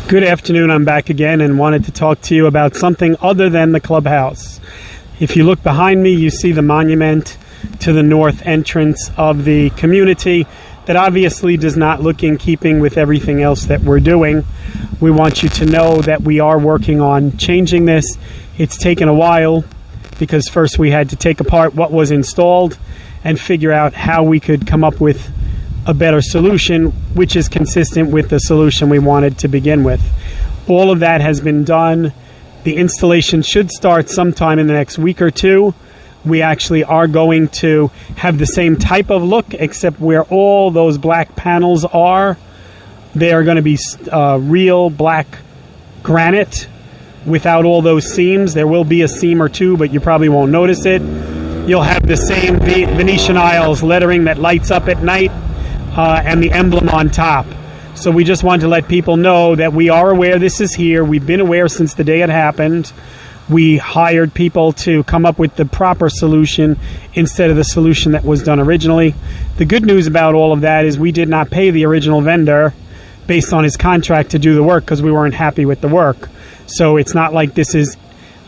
Good afternoon. I'm back again and wanted to talk to you about something other than the clubhouse. If you look behind me, you see the monument to the north entrance of the community that obviously does not look in keeping with everything else that we're doing. We want you to know that we are working on changing this. It's taken a while because first we had to take apart what was installed and figure out how we could come up with a better solution, which is consistent with the solution we wanted to begin with. All of that has been done. The installation should start sometime in the next week or two. We actually are going to have the same type of look, except where all those black panels are, they are going to be real black granite without all those seams. There will be a seam or two, but you probably won't notice it. You'll have the same Venetian Isles lettering that lights up at night, and the emblem on top. So we just want to let people know that we are aware this is here. We've been aware since the day it happened. We hired people to come up with the proper solution instead of the solution that was done originally. The good news about all of that is we did not pay the original vendor based on his contract to do the work because we weren't happy with the work. So it's not like this is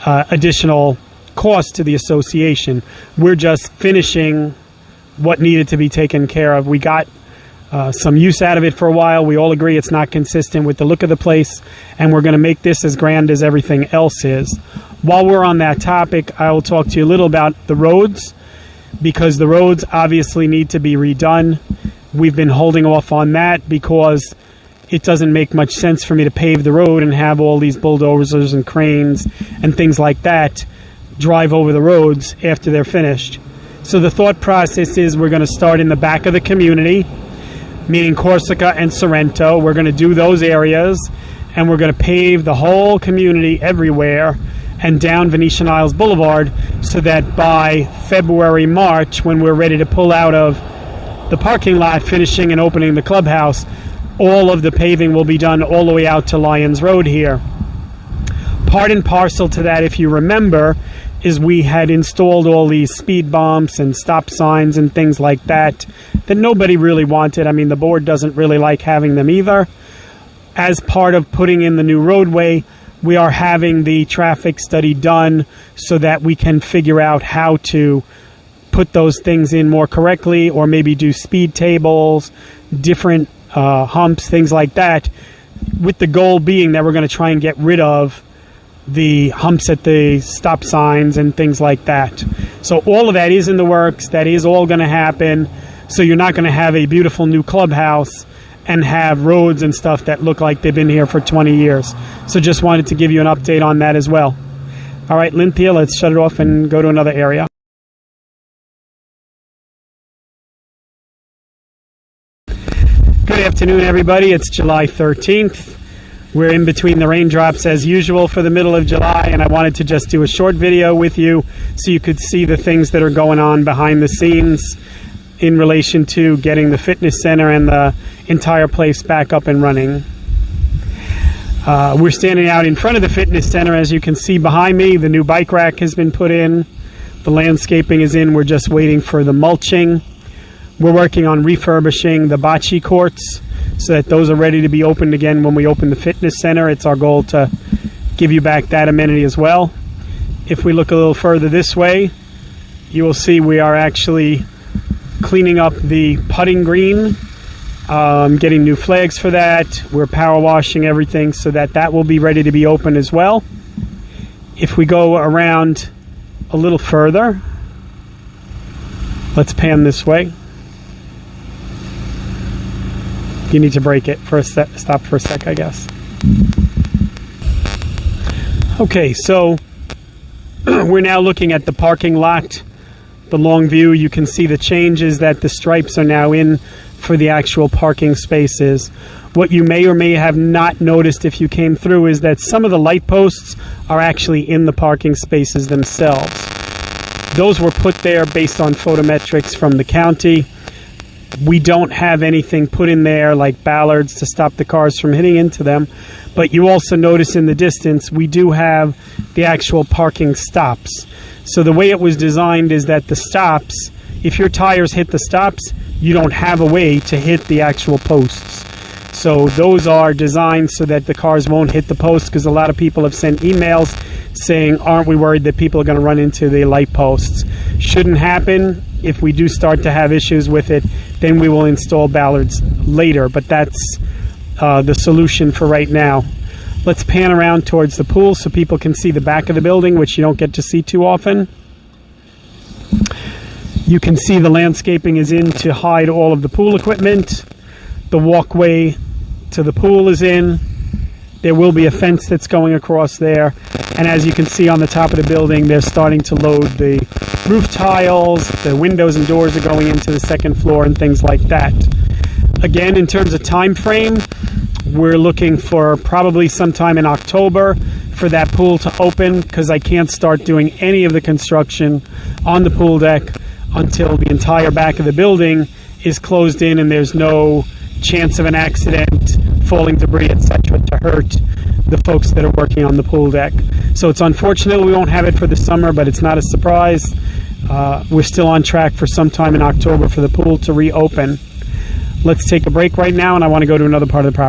additional cost to the association. We're just finishing what needed to be taken care of. We got some use out of it for a while. We all agree it's not consistent with the look of the place, and we're going to make this as grand as everything else is. While we're on that topic, I will talk to you a little about the roads, because the roads obviously need to be redone. We've been holding off on that because it doesn't make much sense for me to pave the road and have all these bulldozers and cranes and things like that drive over the roads after they're finished. So the thought process is we're going to start in the back of the community, meaning Corsica and Sorrento. We're going to do those areas, and we're going to pave the whole community everywhere and down Venetian Isles Boulevard so that by February, March, when we're ready to pull out of the parking lot, finishing and opening the clubhouse, all of the paving will be done all the way out to Lyons Road here. Part and parcel to that, if you remember, is we had installed all these speed bumps and stop signs and things like that nobody really wanted. I mean, the board doesn't really like having them either. As part of putting in the new roadway, we are having the traffic study done so that we can figure out how to put those things in more correctly, or maybe do speed tables, different humps, things like that, with the goal being that we're going to try and get rid of the humps at the stop signs and things like that. So all of that is in the works. That is all going to happen. So you're not going to have a beautiful new clubhouse and have roads and stuff that look like they've been here for 20 years. So just wanted to give you an update on that as well. All right, Lynthia, let's shut it off and go to another area. Good afternoon, everybody. It's July 13th. We're in between the raindrops as usual for the middle of July, and I wanted to just do a short video with you so you could see the things that are going on behind the scenes in relation to getting the fitness center and the entire place back up and running. We're standing out in front of the fitness center. As you can see behind me, the new bike rack has been put in. The landscaping is in. We're just waiting for the mulching. We're working on refurbishing the bocce courts so that those are ready to be opened again when we open the fitness center. It's our goal to give you back that amenity as well. If we look a little further this way, you will see we are actually cleaning up the putting green, getting new flags for that. We're power washing everything so that that will be ready to be open as well. If we go around a little further, let's pan this way. You need to break it for a stop for a sec, I guess. Okay, so we're now looking at the parking lot, the long view. You can see the changes that the stripes are now in for the actual parking spaces. What you may or may have not noticed if you came through is that some of the light posts are actually in the parking spaces themselves. Those were put there based on photometrics from the county. We don't have anything put in there like ballards to stop the cars from hitting into them. But you also notice in the distance, we do have the actual parking stops. So the way it was designed is that the stops, if your tires hit the stops, you don't have a way to hit the actual posts. So those are designed so that the cars won't hit the post, because a lot of people have sent emails saying, aren't we worried that people are going to run into the light posts? Shouldn't happen. If we do start to have issues with it, then we will install bollards later, but that's the solution for right now. Let's pan around towards the pool so people can see the back of the building, which you don't get to see too often. You can see the landscaping is in to hide all of the pool equipment. The walkway to the pool is in. There will be a fence that's going across there. And as you can see on the top of the building, they're starting to load the roof tiles. The windows and doors are going into the second floor and things like that. Again, in terms of time frame, we're looking for probably sometime in October for that pool to open, because I can't start doing any of the construction on the pool deck until the entire back of the building is closed in and there's no chance of an accident, falling debris, etc., to hurt the folks that are working on the pool deck. So it's unfortunate we won't have it for the summer, but it's not a surprise. We're still on track for sometime in October for the pool to reopen. Let's take a break right now, and I want to go to another part of the property.